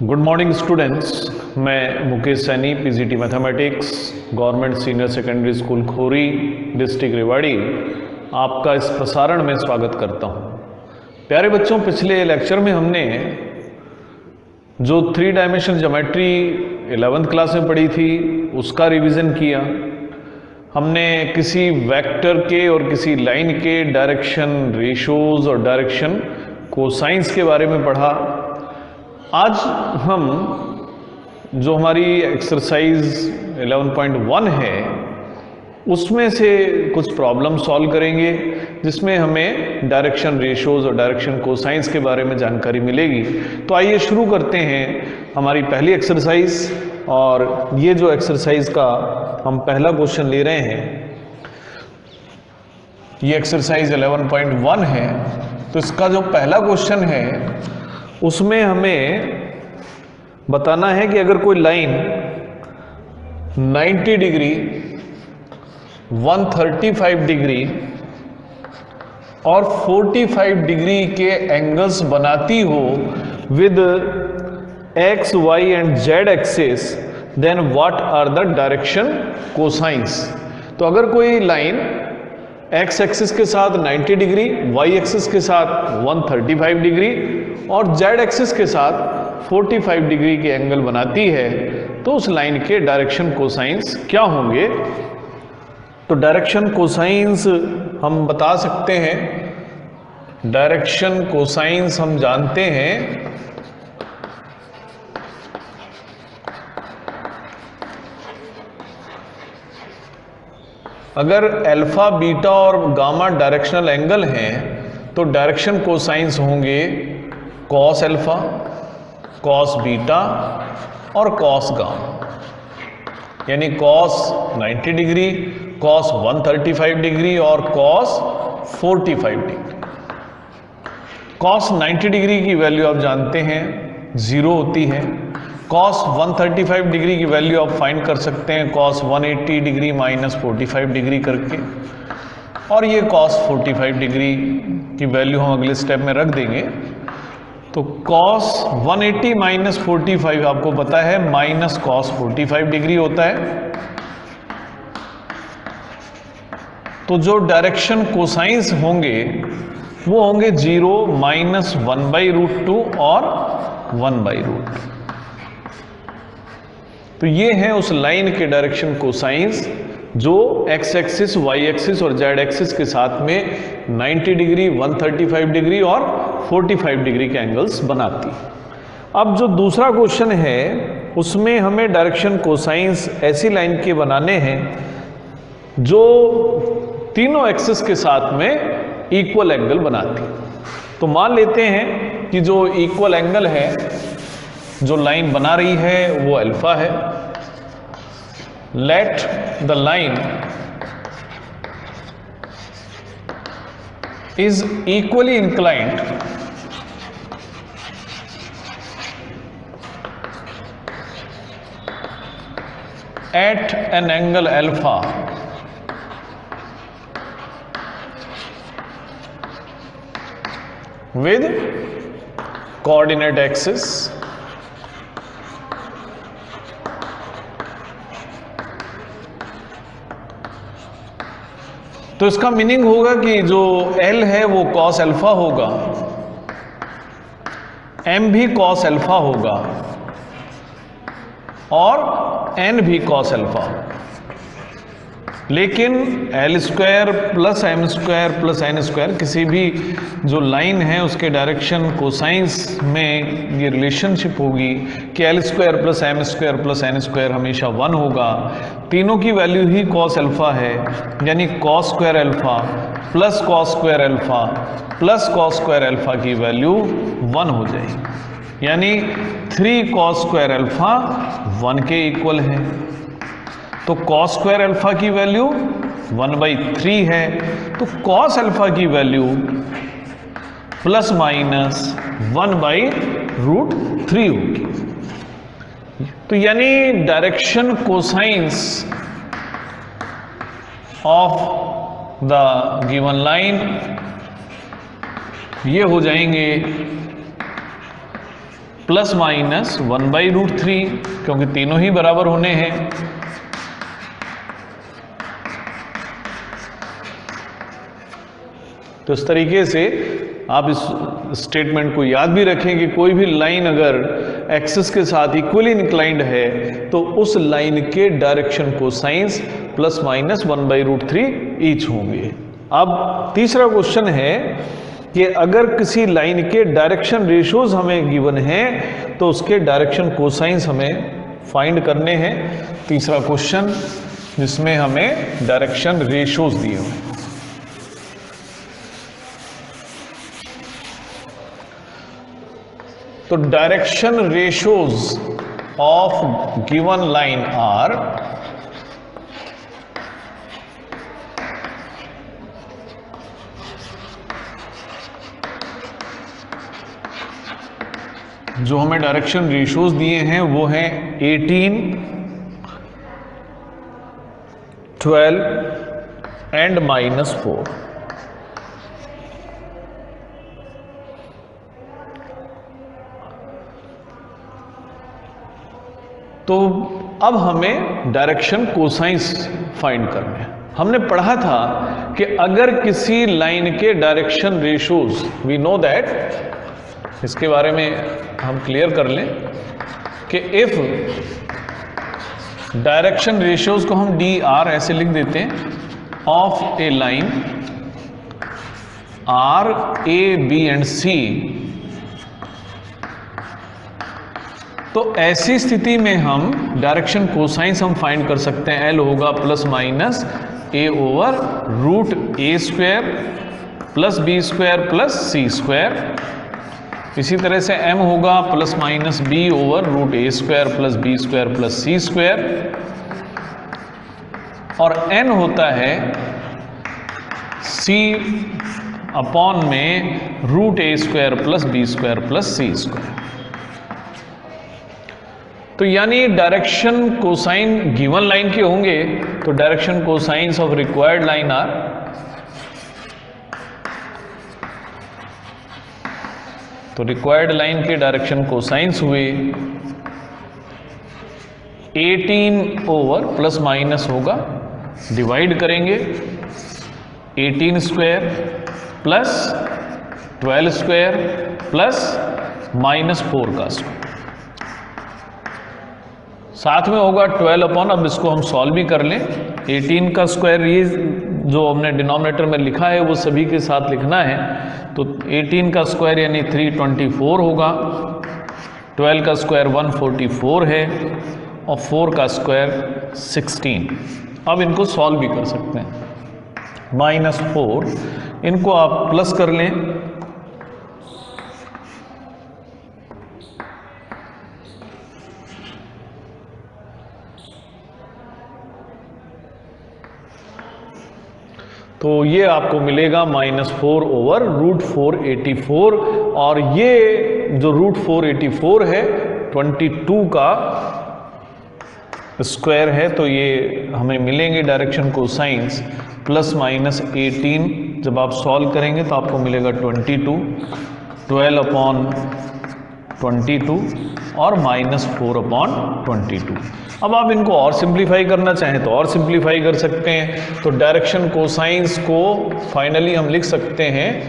Good morning students, मैं Mukesh Saini, PGT mathematics, government senior secondary school Khori, district Rewari, आपका इस प्रसारण में स्वागत करता हूं। प्यारे बच्चों, पिछले लेक्चर में हमने जो 3 डायमेंशनल ज्योमेट्री 11th क्लास में पढ़ी थी उसका रिवीजन किया। हमने किसी वेक्टर के और किसी लाइन के डायरेक्शन रेशोज और डायरेक्शन कोसाइंस के बारे में पढ़ा। आज हम जो हमारी एक्सरसाइज 11.1 है उसमें से कुछ प्रॉब्लम सॉल्व करेंगे जिसमें हमें डायरेक्शन रेशोज और डायरेक्शन कोसाइंस के बारे में जानकारी मिलेगी। तो आइए शुरू करते हैं हमारी पहली एक्सरसाइज। और ये जो एक्सरसाइज का हम पहला क्वेश्चन ले रहे हैं, ये एक्सरसाइज 11.1 है। तो इसका जो पहला क्वेश्चन है उसमें हमें बताना है कि अगर कोई लाइन 90 डिग्री, 135 डिग्री और 45 डिग्री के एंगल्स बनाती हो with X, Y and Z axis, then what are the direction cosines. तो अगर कोई लाइन एक्स एक्सिस के साथ 90 डिग्री, वाई एक्सिस के साथ 135 डिग्री और जेड एक्सिस के साथ 45 डिग्री के एंगल बनाती है तो उस लाइन के डायरेक्शन कोसाइंस क्या होंगे। तो डायरेक्शन कोसाइंस हम बता सकते हैं, डायरेक्शन कोसाइंस हम जानते हैं अगर अल्फा, बीटा और गामा डायरेक्शनल एंगल हैं तो डायरेक्शन कोसाइंस होंगे कॉस अल्फा, कॉस बीटा और कॉस गामा। यानी कॉस 90 डिग्री, कॉस 135 डिग्री और कॉस 45 डिग्री। कॉस 90 डिग्री की वैल्यू आप जानते हैं 0 होती है। कॉस 135 डिग्री की वैल्यू आप फाइंड कर सकते हैं कॉस 180 डिग्री माइनस 45 डिग्री करके, और ये कॉस 45 डिग्री की वैल्यू हम अगले स्टेप में रख देंगे। तो कॉस 180 माइनस 45 आपको पता है माइनस कॉस 45 डिग्री होता है। तो जो डायरेक्शन कोसाइंस होंगे वो होंगे 0, माइनस 1/√2 और 1/√2। तो ये है उस लाइन के डायरेक्शन कोसाइंस जो एक्स एक्सिस, वाई एक्सिस और जेड एक्सिस के साथ में 90 डिग्री, 135 डिग्री और 45 डिग्री के एंगल्स बनाती है। अब जो दूसरा क्वेश्चन है उसमें हमें डायरेक्शन कोसाइंस ऐसी लाइन के बनाने हैं जो तीनों एक्सिस के साथ में इक्वल एंगल बनाती है। तो मान लेते हैं कि जो इक्वल एंगल है, जो लाइन बना रही है वो अल्फा है। Let the line is equally inclined at an angle alpha with coordinate axis तो इसका मीनिंग होगा कि जो L है वो cos अल्फा होगा, M भी cos अल्फा होगा और N भी cos अल्फा। लेकिन L² plus M² plus N² किसी भी जो लाइन है उसके डायरेक्शन कोसाइंस में ये रिलेशनशिप होगी कि L² plus M² plus N² हमेशा 1 होगा। तीनों की वैल्यू ही cos अल्फा है, यानी cos² alpha plus cos² alpha plus cos² alpha की वैल्यू 1 हो जाएगी। यानी 3 cos² अल्फा 1 के इक्वल है। तो cos² अल्फा की वैल्यू 1/3 है। तो cos अल्फा की वैल्यू प्लस माइनस 1/√3 होगी। तो यानी direction cosines of the given line ये हो जाएंगे प्लस माइनस 1/√3, क्योंकि तीनों ही बराबर होने हैं। तो इस तरीके से आप इस स्टेटमेंट को याद भी रखें कि कोई भी लाइन अगर एक्सिस के साथ इक्वली इंक्लाइंड है तो उस लाइन के direction cosines plus minus 1/√3 each होंगे। अब तीसरा क्वेश्चन है कि अगर किसी लाइन के डायरेक्शन रेशियोज हमें गिवन हैं तो उसके डायरेक्शन कोसाइंस हमें फाइंड करने हैं। तीसरा क्वेश्चन जिसमें हमें डायरेक्शन रेशियोज दिए हुए हैं। तो direction ratios of given line are जो हमें डायरेक्शन रेशियोज दिए हैं वो हैं 18, 12 एंड -4। तो अब हमें डायरेक्शन कोसाइंस फाइंड करने हैं। हमने पढ़ा था कि अगर किसी लाइन के direction ratios, we know that, इसके बारे में हम क्लियर कर लें कि इफ डायरेक्शन रेशियोज को हम DR ऐसे लिख देते हैं of a line R, A, B and C, तो ऐसी स्थिति में हम डायरेक्शन कोसाइंस हम फाइंड कर सकते हैं। L होगा plus minus A/√A² plus B² plus C²। इसी तरह से M होगा plus minus B/√A² plus B² plus C²। और N होता है C/में √A² plus B² plus C²। तो यानी डायरेक्शन कोसाइन गिवन लाइन के होंगे तो direction cosines of required line are तो रिक्वायर्ड लाइन के डायरेक्शन कोसाइंस हुए 18 ओवर प्लस माइनस होगा, डिवाइड करेंगे 18² प्लस 12² प्लस -4 का स्क्वायर, साथ में होगा 12 अब इसको हम सॉल्व भी कर लें। 18 का स्क्वायर, ये जो हमने डिनोमिनेटर में लिखा है वो सभी के साथ लिखना है। तो 18 का स्क्वायर यानी 324 होगा, 12 का स्क्वायर 144 है और 4 का स्क्वायर 16। अब इनको सॉल्व भी कर सकते हैं। -4 इनको आप प्लस कर लें, तो ये आपको मिलेगा -4 ओवर √484। और ये जो √484 है 22 का स्क्वायर है, तो ये हमें मिलेंगे डायरेक्शन कोसाइंस प्लस माइनस 18। जब आप सॉल्व करेंगे तो आपको मिलेगा 22, 12/22 और -4/22। अब आप इनको और सिंप्लीफाई करना चाहें तो और सिंप्लीफाई कर सकते हैं। तो डायरेक्शन कोसाइंस को फाइनली हम लिख सकते हैं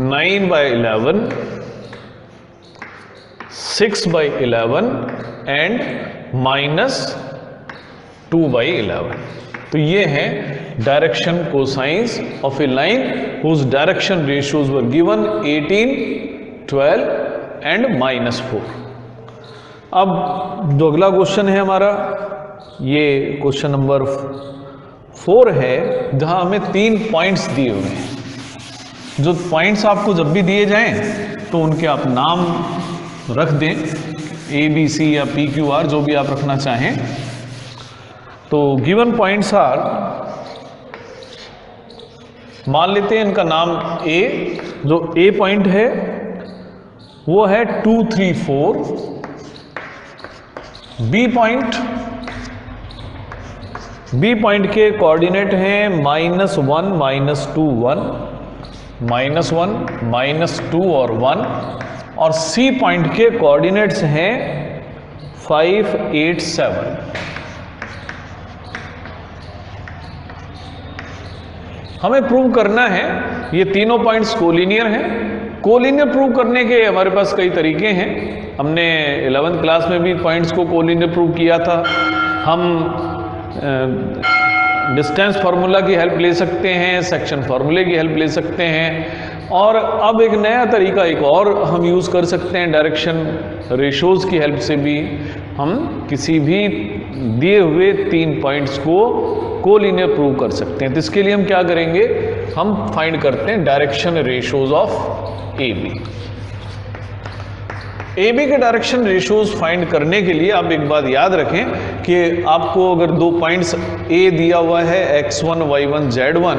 9/11, 6/11 एंड -2/11। तो ये है direction cosines of a line whose direction ratios were given 18, 12 and -4। अब जो अगला क्वेश्चन है हमारा, ये क्वेश्चन नंबर 4 है, जहां हमें 3 पॉइंट्स दिए हुए हैं। जो पॉइंट्स आपको जब भी दिए जाएं तो उनके आप नाम रख दें, ABC या PQR, जो भी आप रखना चाहें। तो गिवन पॉइंट्स आर, मान लेते हैं इनका नाम A। जो A पॉइंट है वो है 2, 3, 4। B पॉइंट के कोऑर्डिनेट हैं -1, -2, 1, -1, -2 और 1। और सी पॉइंट के कोऑर्डिनेट्स हैं 5, 8, 7। हमें प्रूव करना है ये तीनों पॉइंट्स कोलिनियर हैं। कोलिनियर प्रूव करने के हमारे पास कई तरीके हैं। हमने 11th क्लास में भी पॉइंट्स को कोलिनियर प्रूव किया था। हम डिस्टेंस फार्मूला की हेल्प ले सकते हैं, सेक्शन फार्मूले की हेल्प ले सकते हैं, और अब एक नया तरीका एक और हम यूज़ कर सकते हैं, डायरेक्शन रेशोज़ की हेल्प से भी हम किसी भी दिए हुए 3 पॉइंट्स को कोलिनियर प्रूव कर सकते हैं। तो इसके लिए हम क्या करेंगे, हम फाइंड करते हैं direction ratios of A B. A B के डायरेक्शन रेशोज़ फाइंड करने के लिए आप एक बात याद रखें कि आपको अगर 2 पॉइंट्स ए दिया हुआ है x1, y1, z1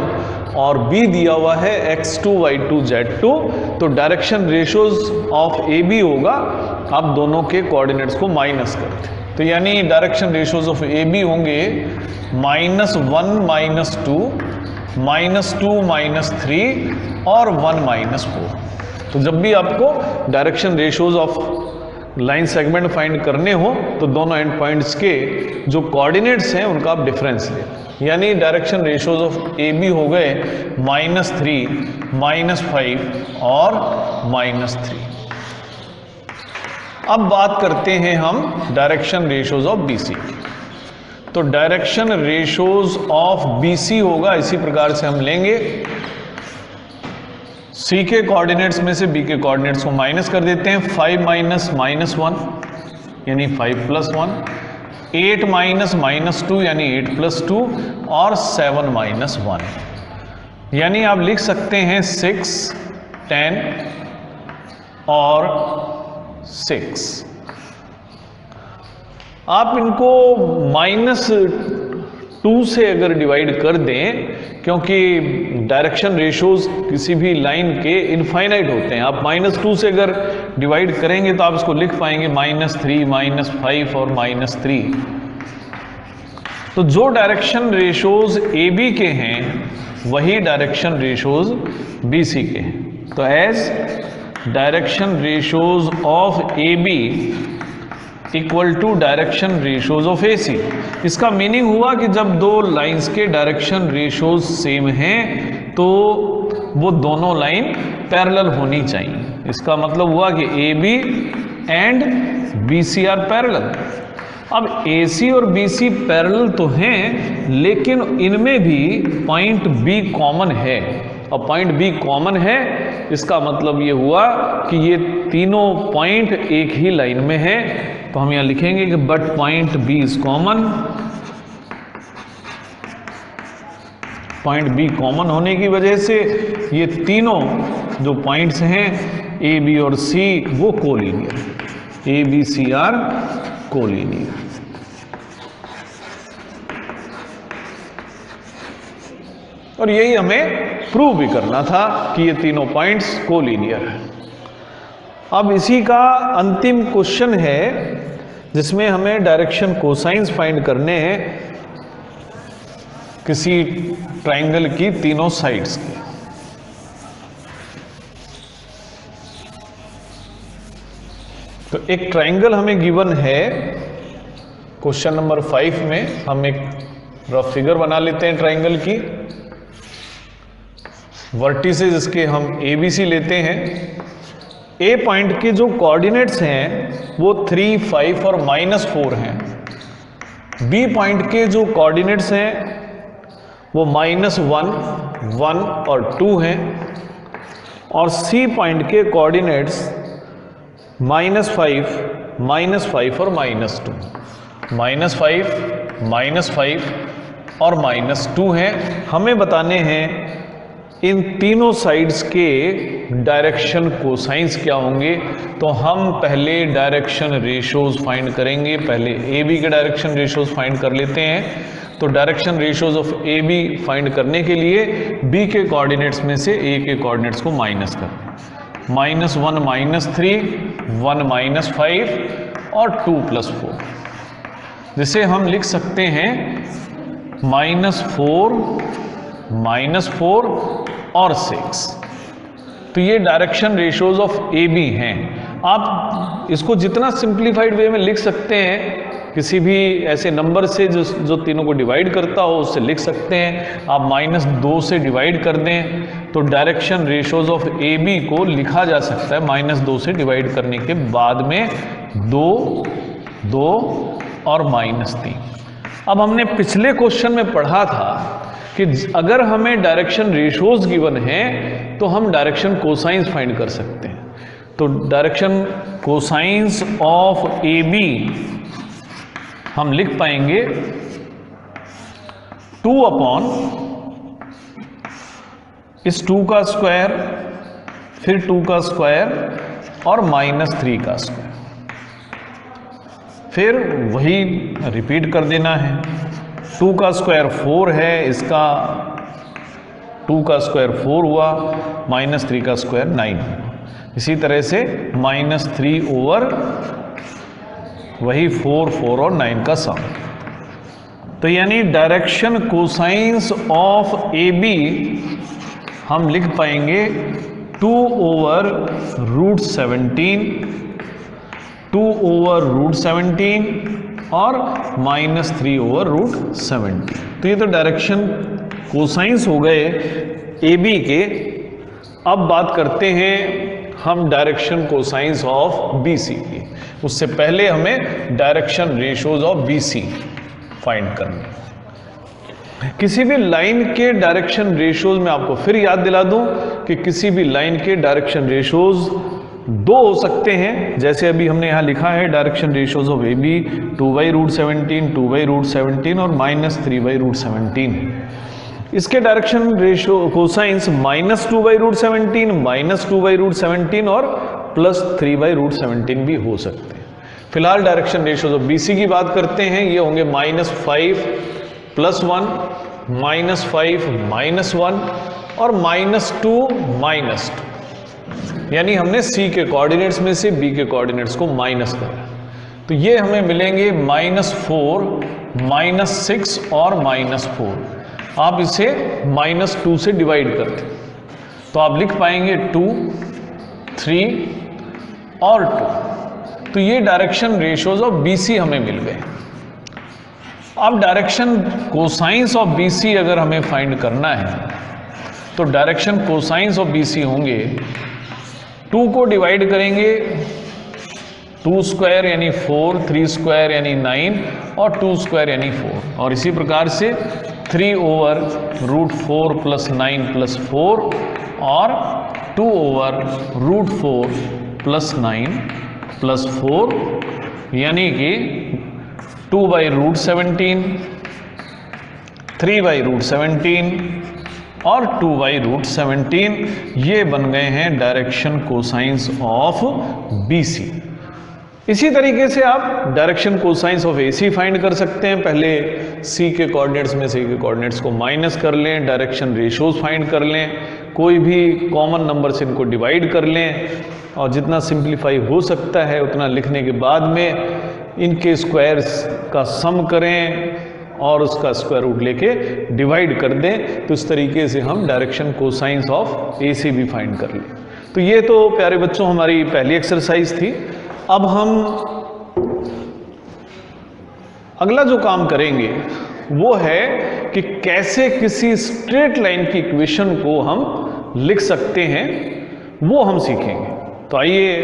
और b दिया हुआ है x2, y2, z2, तो direction ratios of A B होगा, आप दोनों के कोऑर्डिनेट्स को माइनस करते हैं। तो यानी direction ratios of A B होंगे -1, -2, -2, -3 और 1, -4। तो जब भी आपको direction ratios of line segment find करने हो तो दोनों एंड पॉइंट्स के जो कोऑर्डिनेट्स हैं उनका आप डिफरेंस लें। यानी direction ratios of A B हो गए -3, -5 और -3। अब बात करते हैं हम direction ratios of B C की। तो direction ratios of B C होगा, इसी प्रकार से हम लेंगे। सी के कोऑर्डिनेट्स में से बी के कोऑर्डिनेट्स को माइनस कर देते हैं। 5 - -1 यानी 5 + 1, 8 - -2 यानी 8 + 2 और 7 - 1 यानी आप लिख सकते हैं 6, 10 और 6। आप इनको -2 से अगर डिवाइड कर दें, क्योंकि डायरेक्शन रेशोज़ किसी भी लाइन के इनफाइनाइट होते हैं, आप -2 से अगर डिवाइड करेंगे तो आप इसको लिख पाएंगे -3, -5 और -3। तो जो डायरेक्शन रेशोज़ ए बी के हैं वही डायरेक्शन रेशोज़ बी सी के हैं। तो as direction ratios of A B equal to direction ratios of A C. इसका मीनिंग हुआ कि जब दो लाइंस के डायरेक्शन रेशोज़ सेम हैं तो वो दोनों लाइन पैरेलल होनी चाहिए। इसका मतलब हुआ कि A B and B C are parallel. अब ए सी और बी सी पैरेलल तो हैं, लेकिन इनमें भी पॉइंट बी कॉमन है। और पॉइंट बी कॉमन है, इसका मतलब ये हुआ कि ये तीनों पॉइंट एक ही लाइन में है। तो हम यहाँ लिखेंगे कि but point B is common. Point B common होने की वजह से ये तीनों जो पॉइंट्स हैं ए बी और सी वो collinear, A B C are collinear. और यही हमें प्रूव भी करना था कि ये तीनों पॉइंट्स कोलिनियर हैं। अब इसी का अंतिम क्वेश्चन है जिसमें हमें डायरेक्शन कोसाइंस फाइंड करने हैं किसी ट्राइंगल की तीनों साइड्स के। तो एक ट्राइंगल हमें गिवन है क्वेश्चन नंबर 5 में। हम एक रफ फिगर बना लेते हैं ट्राइंगल की। वर्टिसेस इसके हम ए बी सी लेते हैं। ए पॉइंट के जो कोऑर्डिनेट्स हैं वो 3, 5 और -4 हैं। बी पॉइंट के जो कोऑर्डिनेट्स हैं वो -1, 1 और 2 हैं। और सी पॉइंट के कोऑर्डिनेट्स -5, -5 और -2, -5 और -2 हैं। हमें बताने हैं इन तीनों साइड्स के डायरेक्शन कोसाइंस क्या होंगे। तो हम पहले डायरेक्शन रेशोज़ फाइंड करेंगे। पहले ए बी के डायरेक्शन रेशोज़ फाइंड कर लेते हैं। तो direction ratios of A B find करने के लिए बी के कोऑर्डिनेट्स में से ए के कोऑर्डिनेट्स को माइनस करें। -1, -3, 1, -5 और 2 + 4, जिसे हम लिख सकते हैं -4, -4 और 6। तो ये direction ratios of A B हैं। आप इसको जितना सिंप्लीफाइड वे में लिख सकते हैं, किसी भी ऐसे नंबर से जो तीनों को डिवाइड करता हो उससे लिख सकते हैं। आप -2 से डिवाइड कर दें तो direction ratios of A B को लिखा जा सकता है -2 से डिवाइड करने के बाद में 2, 2 और -3। अब हमने पिछले क्वेश्चन में पढ़ा था कि अगर हमें डायरेक्शन रेशियोज गिवन है तो हम डायरेक्शन कोसाइंस फाइंड कर सकते हैं। तो direction cosines of A B हम लिख पाएंगे 2 अपॉन इस 2 का स्क्वायर, फिर 2 का स्क्वायर और -3 का स्क्वायर, फिर वही रिपीट कर देना है। 2 का स्क्वायर 4 है, इसका 2 का स्क्वायर 4 हुआ, -3 का स्क्वायर 9 हुआ। इसी तरह से -3 ओवर वही 4, 4 और 9 का सम। तो यानी direction cosines of A B हम लिख पाएंगे 2 ओवर √17, 2 ओवर √17 और -3 ओवर √17। तो ये तो डायरेक्शन कोसाइंस हो गए ए बी के। अब बात करते हैं हम direction cosines of B C की। उससे पहले हमें direction ratios of B C find करना। किसी भी लाइन के डायरेक्शन रेशियोज में आपको फिर याद दिला दूं कि किसी भी लाइन के डायरेक्शन रेशियोज 2 हो सकते हैं। जैसे अभी हमने यहाँ लिखा है direction ratios of A B 2/√17, 2/√17 और -3/√17। इसके डायरेक्शन रेशियो कोसाइंस -2/√17, -2/√17 और +3/√17 भी हो सकते हैं। फिलहाल डायरेक्शन रेशियोज ऑफ बीसी की बात करते हैं। ये होंगे -5 +1, -5 -1 और -2 -2। यानी हमने सी के कोऑर्डिनेट्स में से बी के कोऑर्डिनेट्स को माइनस करा। तो ये हमें मिलेंगे -4, -6 और -4। आप इसे -2 से डिवाइड करते तो आप लिख पाएंगे 2, 3 और 2। तो ये डायरेक्शन रेशियोज ऑफ बीसी हमें मिल गए। अब डायरेक्शन कोसाइंस ऑफ बीसी अगर हमें फाइंड करना है तो डायरेक्शन कोसाइंस ऑफ बीसी होंगे 2 को डिवाइड करेंगे 2 स्क्वायर यानी 4, 3 स्क्वायर यानी 9 और 2 स्क्वायर यानी 4। और इसी प्रकार से 3 ओवर √4 + 9 + 4 और 2 ओवर √4 + 9 + 4 यानी कि 2/√17, 3/√17 और 2/√17। ये बन गए हैं डायरेक्शन कोसाइंस ऑफ बीसी। इसी तरीके से आप direction cosines of AC find कर सकते हैं। पहले सी के कोऑर्डिनेट्स में सी के कोऑर्डिनेट्स को माइनस कर लें, डायरेक्शन रेशियोज फाइंड कर लें, कोई भी कॉमन नंबर से इनको डिवाइड कर लें और जितना सिंप्लीफाई हो सकता है उतना लिखने के बाद में इनके स्क्वायर्स का सम करें और उसका स्क्वायर रूट लेके डिवाइड कर दें। तो इस तरीके से हम डायरेक्शन कोसाइंस ऑफ एसी भी फाइंड कर लें। तो ये तो प्यारे बच्चों हमारी पहली एक्सरसाइज थी। अब हम अगला जो काम करेंगे वो है कि कैसे किसी स्ट्रेट लाइन की इक्वेशन को हम लिख सकते हैं, वो हम सीखेंगे। तो आइए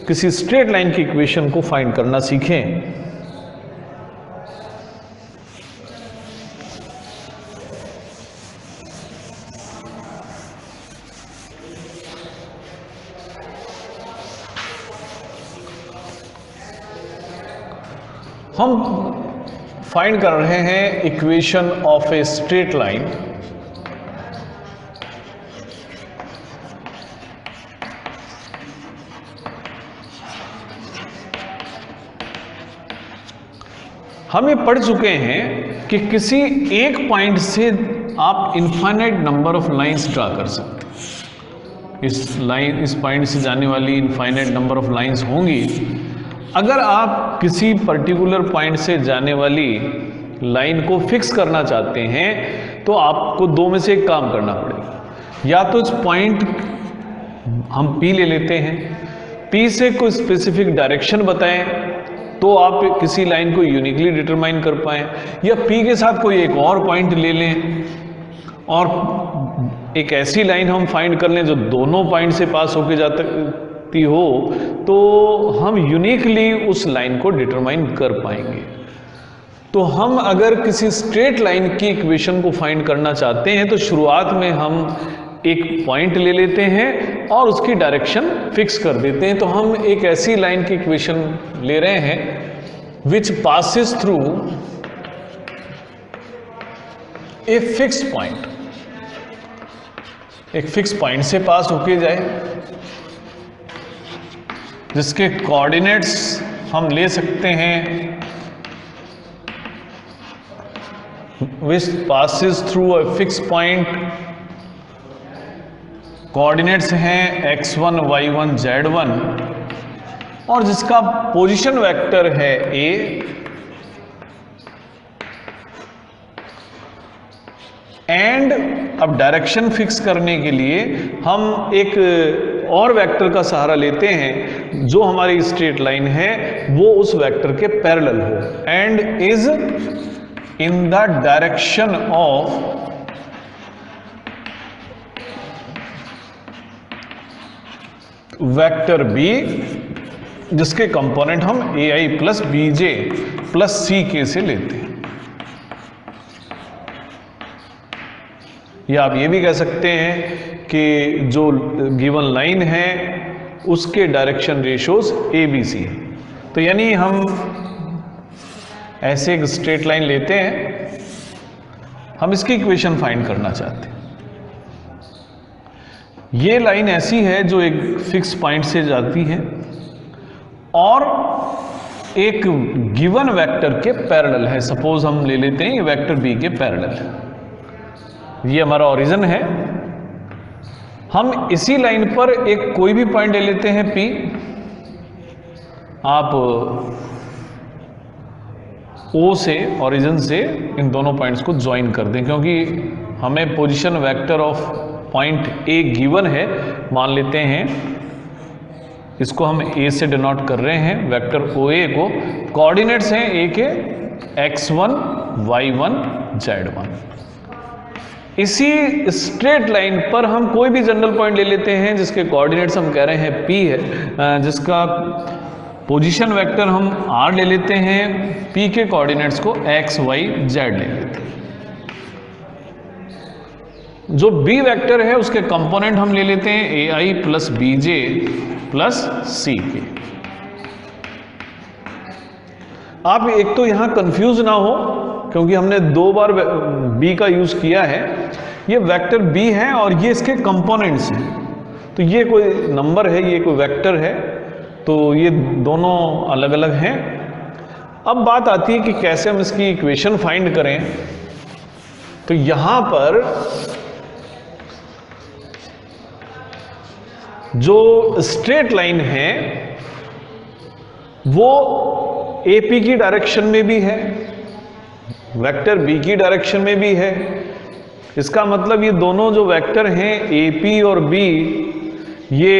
किसी स्ट्रेट लाइन की इक्वेशन को फाइंड करना सीखें। हम फाइंड कर रहे हैं equation of a straight line. हम ये पढ़ चुके हैं कि किसी एक पॉइंट से आप infinite number of lines draw कर सकते हैं। इस पॉइंट से जाने वाली इनफाइनाइट नंबर ऑफ लाइंस होंगी। अगर आप किसी पर्टिकुलर पॉइंट से जाने वाली लाइन को फिक्स करना चाहते हैं तो आपको 2 में से एक काम करना पड़ेगा। या तो इस पॉइंट हम P ले लेते हैं P से कोई स्पेसिफिक डायरेक्शन बताएं तो आप किसी लाइन को यूनिकली डिटरमाइन कर पाएं, या P के साथ कोई एक और पॉइंट ले लें और एक ऐसी लाइन हम फाइंड कर लें जो दोनों पॉइंट से पास होके जाती हो, तो हम यूनिकली उस लाइन को डिटरमाइन कर पाएंगे। तो हम अगर किसी स्ट्रेट लाइन की इक्वेशन को फाइंड करना चाहते हैं तो शुरुआत में हम एक पॉइंट ले लेते हैं और उसकी डायरेक्शन फिक्स कर देते हैं। तो हम एक ऐसी लाइन की इक्वेशन ले रहे हैं which passes through a fixed point, एक फिक्स पॉइंट से पास होके जाए जिसके कोऑर्डिनेट्स हम ले सकते हैं which passes through a fix point, coordinates हैं x1 y1 z1 और जिसका पोजीशन वेक्टर है a, एंड अब डायरेक्शन फिक्स करने के लिए हम एक और वेक्टर का सहारा लेते हैं जो हमारी स्ट्रेट लाइन है वो उस वेक्टर के पैरेलल हो and is in the direction of vector b, जिसके कंपोनेंट हम ai plus bj plus ck से लेते हैं। या आप ये भी कह सकते हैं कि जो गिवन लाइन है उसके डायरेक्शन रेशियोज abc है। तो यानी हम ऐसे एक स्ट्रेट लाइन लेते हैं, हम इसकी इक्वेशन फाइंड करना चाहते हैं। ये लाइन ऐसी है जो एक फिक्स पॉइंट से जाती है और एक गिवन वेक्टर के पैरेलल है। सपोज हम ले लेते हैं ये वेक्टर बी के पैरेलल है, ये हमारा ओरिजिन है। हम इसी लाइन पर एक कोई भी पॉइंट ले लेते हैं P, आप O से ओरिजिन से इन दोनों पॉइंट्स को ज्वाइन कर दें, क्योंकि हमें position vector of point A given है। मान लेते हैं इसको हम A से डिनोट कर रहे हैं वेक्टर OA को, कोऑर्डिनेट्स हैं A के x1 y1 z1। इसी स्ट्रेट लाइन पर हम कोई भी जनरल पॉइंट ले लेते हैं जिसके कोऑर्डिनेट्स हम कह रहे हैं P है, जिसका पोजीशन वेक्टर हम R ले लेते हैं, P के कोऑर्डिनेट्स को x y z ले लेते हैं। जो B वेक्टर है उसके कंपोनेंट हम ले लेते हैं ai plus bj plus ck। आप एक तो यहां कंफ्यूज ना हो क्योंकि हमने 2 बार B का यूज किया है। ये वेक्टर B है और ये इसके कंपोनेंट्स हैं, तो ये कोई नंबर है, ये कोई वेक्टर है, तो ये दोनों अलग अलग हैं। अब बात आती है कि कैसे हम इसकी इक्वेशन फाइंड करें। तो यहां पर जो स्ट्रेट लाइन है वो AP की डायरेक्शन में भी है, वेक्टर B की डायरेक्शन में भी है। इसका मतलब ये दोनों जो वेक्टर हैं AP और B, ये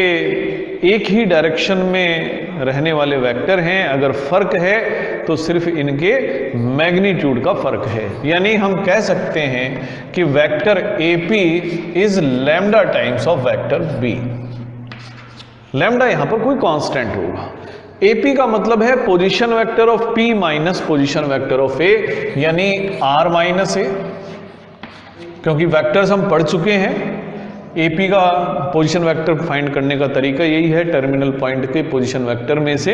एक ही डायरेक्शन में रहने वाले वेक्टर हैं। अगर फर्क है तो सिर्फ इनके मैग्नीट्यूड का फर्क है। यानी हम कह सकते हैं कि vector AP is lambda times of vector B। Lambda यहां पर कोई कांस्टेंट होगा। AP का मतलब है position vector of P minus position vector of A, यानी R माइनस A, क्योंकि वेक्टर्स हम पढ़ चुके हैं। AP का पोजीशन वेक्टर फाइंड करने का तरीका यही है, टर्मिनल पॉइंट के पोजीशन वेक्टर में से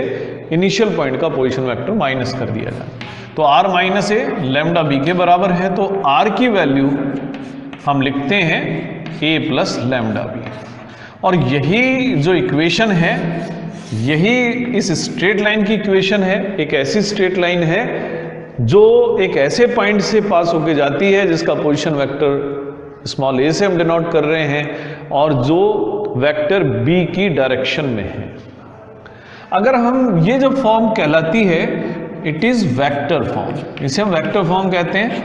इनिशियल पॉइंट का पोजीशन वेक्टर माइनस कर दिया जाए। तो R minus A lambda B के बराबर है, तो R की वैल्यू हम लिखते हैं A प्लस लैम्डा B। और यही जो इक्वेशन है यही इस स्ट्रेट लाइन की इक्वेशन है। एक ऐसी स्ट्रेट लाइन है जो एक ऐसे पॉइंट से पास होके जाती है जिसका पोजीशन वेक्टर स्मॉल a से हम डिनोट कर रहे हैं और जो वेक्टर b की डायरेक्शन में है। अगर हम ये जो फॉर्म कहलाती है इट इज वेक्टर फॉर्म, इसे हम वेक्टर फॉर्म कहते हैं।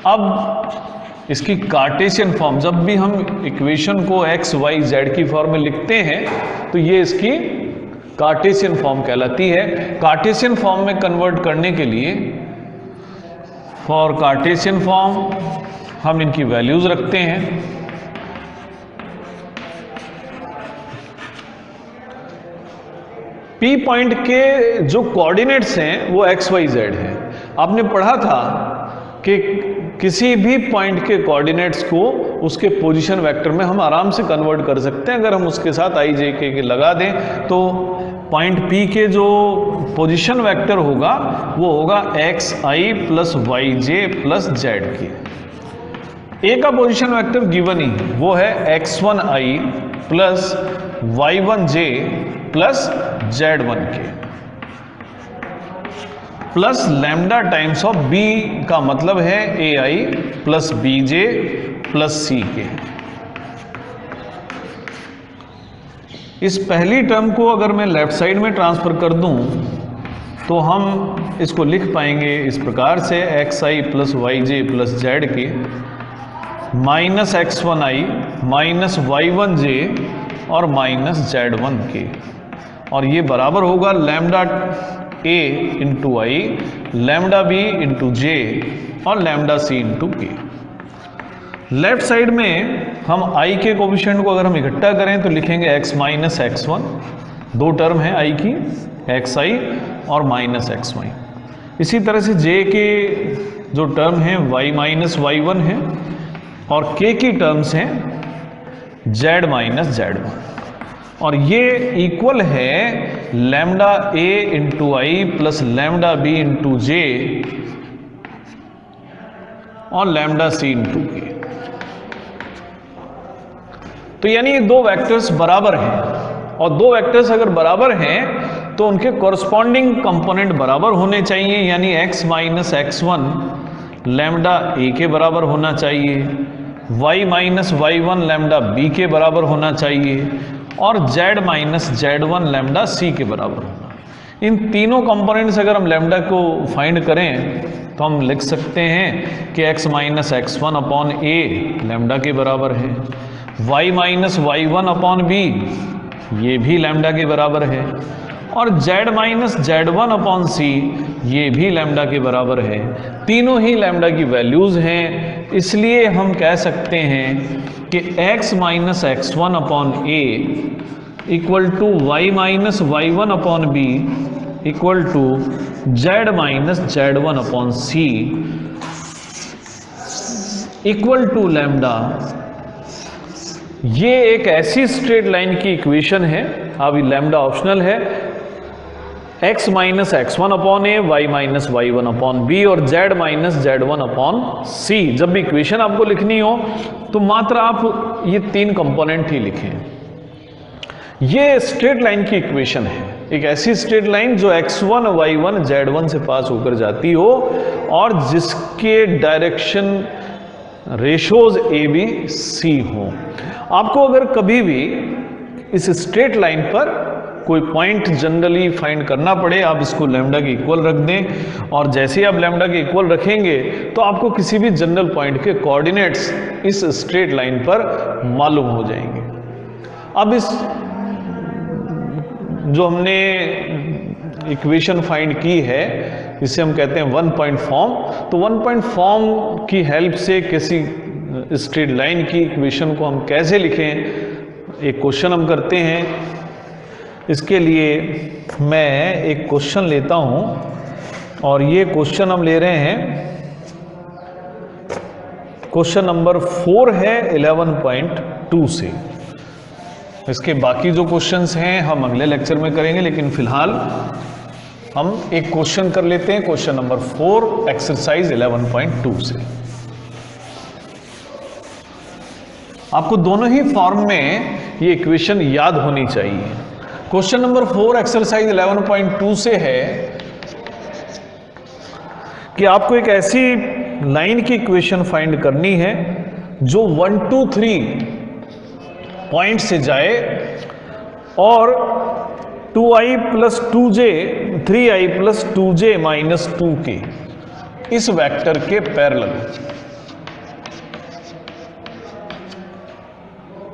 अब इसकी कार्टेशियन फॉर्म, जब भी हम इक्वेशन को x y z की फॉर्म में लिखते हैं तो ये इसकी कार्टेशियन फॉर्म कहलाती है। कार्टेशियन फॉर्म में कन्वर्ट करने के लिए फॉर कार्टेशियन फॉर्म हम इनकी वैल्यूज रखते हैं। पी पॉइंट के जो कोऑर्डिनेट्स हैं वो एक्स वाई जेड है। आपने पढ़ा था कि किसी भी पॉइंट के कोऑर्डिनेट्स को उसके पोजीशन वेक्टर में हम आराम से कन्वर्ट कर सकते हैं। अगर हम उसके साथ आई जे के लगा दें तो पॉइंट पी के जो पोजीशन वेक्टर होगा वो होगा एक्स आई प्लस वाई जे प्लस जेड के। ए का पोजीशन वेक्टर गिवन ही है, वो है x1 i plus y1 j plus z1 के plus lambda times of b का मतलब है ai plus bj plus c के। इस पहली टर्म को अगर मैं लेफ्ट साइड में ट्रांसफर कर दूं तो हम इसको लिख पाएंगे इस प्रकार से xi plus yj plus z k minus x1i minus y1j और माइनस z1 के, और ये बराबर होगा lambda a into i, lambda b into जे और lambda c into k. Left side में हम i के कोफिशिएंट को अगर हम इकट्ठा करें तो लिखेंगे x माइनस x1, दो टर्म है i की xi और माइनस xy। इसी तरह से j के जो टर्म है y माइनस y1 है और k की टर्म्स हैं z माइनस z1, और ये इक्वल है lambda a into I plus lambda b into जे और लैम्डा c इंटू के। तो यानी ये दो वेक्टर्स बराबर हैं, और दो वेक्टर्स अगर बराबर हैं तो उनके कॉरस्पॉन्डिंग कंपोनेंट बराबर होने चाहिए, यानी x minus x1 lambda a के बराबर होना चाहिए, y minus y1 lambda b के बराबर होना चाहिए और z minus z1 lambda c के बराबर होना। इन तीनों कंपोनेंट्स अगर हम लैम्डा को फाइंड करें तो हम लिख सकते हैं कि x minus x1 upon a lambda के बराबर है, y minus y1 upon b ये भी लैम्डा के बराबर है, और z minus z1 upon c ये भी लैम्डा के बराबर है। तीनों ही लैम्डा की वैल्यूज हैं, इसलिए हम कह सकते हैं कि x minus x1 upon a equal to y minus y1 upon b equal to z minus z1 upon c equal to lambda. ये एक ऐसी स्ट्रेट लाइन की इक्वेशन है, अभी लैम्डा ऑप्शनल है, x minus x1 upon A, y minus y1 upon B और z minus z1 upon c। जब भी इक्वेशन आपको लिखनी हो तो मात्र आप ये तीन कंपोनेंट ही लिखें। ये स्ट्रेट लाइन की इक्वेशन है, एक ऐसी स्ट्रेट लाइन जो x1 y1 z1 से पास होकर जाती हो और जिसके direction ratios A B C हो। आपको अगर कभी भी इस स्ट्रेट लाइन पर कोई पॉइंट जनरली फाइंड करना पड़े, आप इसको लैम्डा के इक्वल रख दें, और जैसे ही आप लैम्डा के इक्वल रखेंगे तो आपको किसी भी जनरल पॉइंट के कोऑर्डिनेट्स इस स्ट्रेट लाइन पर मालूम हो जाएंगे। अब इस जो हमने इक्वेशन फाइंड की है इसे हम कहते हैं वन पॉइंट फॉर्म। तो वन पॉइंट फॉर्म की हेल्प से किसी स्ट्रेट लाइन की इक्वेशन को हम कैसे लिखें, एक क्वेश्चन हम करते हैं। इसके लिए मैं एक क्वेश्चन लेता हूं, और ये क्वेश्चन हम ले रहे हैं, क्वेश्चन नंबर 4 है 11.2 से। इसके बाकी जो क्वेश्चंस हैं हम अगले लेक्चर में करेंगे, लेकिन फिलहाल हम एक क्वेश्चन कर लेते हैं, क्वेश्चन नंबर 4 एक्सरसाइज 11.2 से। आपको दोनों ही फॉर्म में ये इक्वेशन याद होनी चाहिए। क्वेश्चन नंबर 4 एक्सरसाइज 11.2 से है कि आपको एक ऐसी लाइन की इक्वेशन फाइंड करनी है जो 1 2 3 पॉइंट से जाए और 2i plus 2j 3i plus 2j minus 2 के इस वेक्टर के पैरेलल।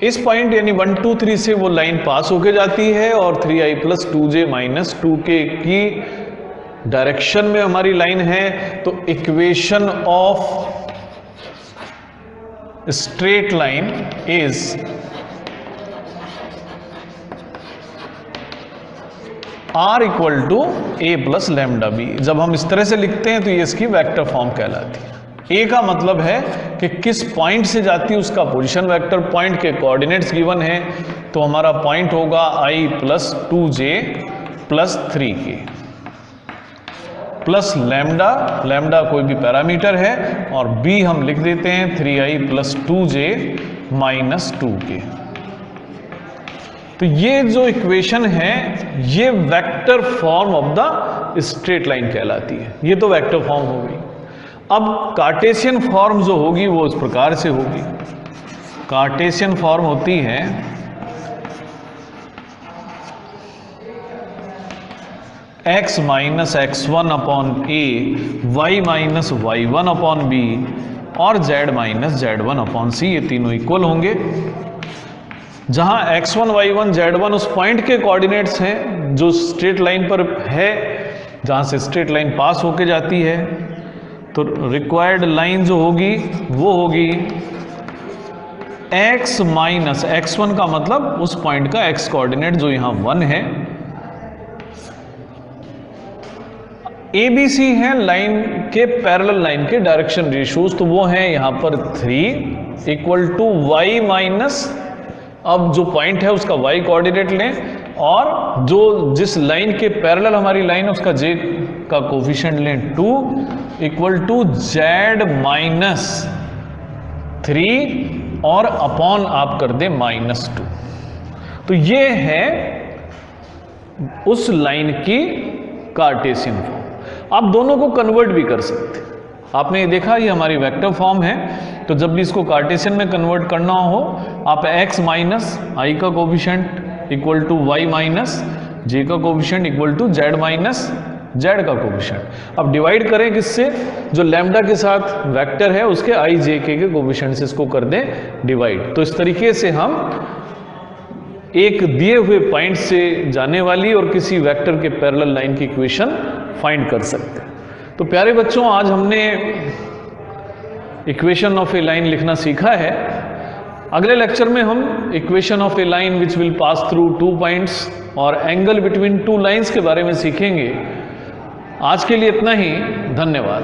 इस पॉइंट यानी 1 2 3 से वो लाइन पास होके जाती है और 3i + 2j - 2k की डायरेक्शन में हमारी लाइन है। तो equation of straight line is R = a + λb। जब हम इस तरह से लिखते हैं तो ये इसकी वेक्टर फॉर्म कहलाती है। ए का मतलब है कि किस पॉइंट से जाती है उसका पोजीशन वेक्टर, पॉइंट के कोऑर्डिनेट्स गिवन है, तो हमारा पॉइंट होगा i + 2j + 3k plus lambda कोई भी पैरामीटर है, और b हम लिख देते हैं 3i + 2j - 2k। तो ये जो इक्वेशन है ये vector form of the straight line कहलाती है। ये तो वेक्टर फॉर्म हो गई। अब कार्टेशियन फॉर्म जो होगी वो इस प्रकार से होगी। कार्टेशियन फॉर्म होती है x - x1 / a, y - y1 / b और z - z1 / c, ये तीनों इक्वल होंगे। जहां x1 y1 z1 उस पॉइंट के कोऑर्डिनेट्स हैं जो स्ट्रेट लाइन पर है, जहां से स्ट्रेट लाइन पास होके जाती है। तो रिक्वायर्ड लाइन जो होगी वो होगी x - x1 का मतलब उस पॉइंट का x कोऑर्डिनेट जो यहां 1 है। ABC है लाइन के पैरेलल लाइन के डायरेक्शन रेशियोज, तो वो है यहां पर 3 = y - अब जो पॉइंट है उसका y कोऑर्डिनेट लें, और जो जिस लाइन के पैरेलल हमारी लाइन है उसका j का कोफिशिएंट लें 2 = z - 3 और अपॉन आप कर दें -2। तो ये है उस लाइन की कार्टेशियन फॉर्म। आप दोनों को कन्वर्ट भी कर सकते हैं। आपने ये देखा ये हमारी वेक्टर फॉर्म है, तो जब भी इसको कार्टेशियन में कन्वर्ट करना हो आप x - i का कोफिशिएंट = y - j का कोफिशिएंट = z - z का कोफिशिएंट। अब डिवाइड करें किससे, जो लैम्डा के साथ वेक्टर है उसके i j k के कोफिशिएंट से इसको कर दें डिवाइड। तो इस तरीके से हम एक दिए हुए पॉइंट से जाने वाली और किसी वेक्टर के पैरेलल लाइन की इक्वेशन फाइंड कर सकते हैं। तो प्यारे बच्चों, आज हमने इक्वेशन ऑफ ए लाइन लिखना सीखा है। अगले लेक्चर में हम equation of a line which will pass through 2 points और एंगल बिटवीन 2 लाइंस के बारे में सीखेंगे। आज के लिए इतना ही, धन्यवाद।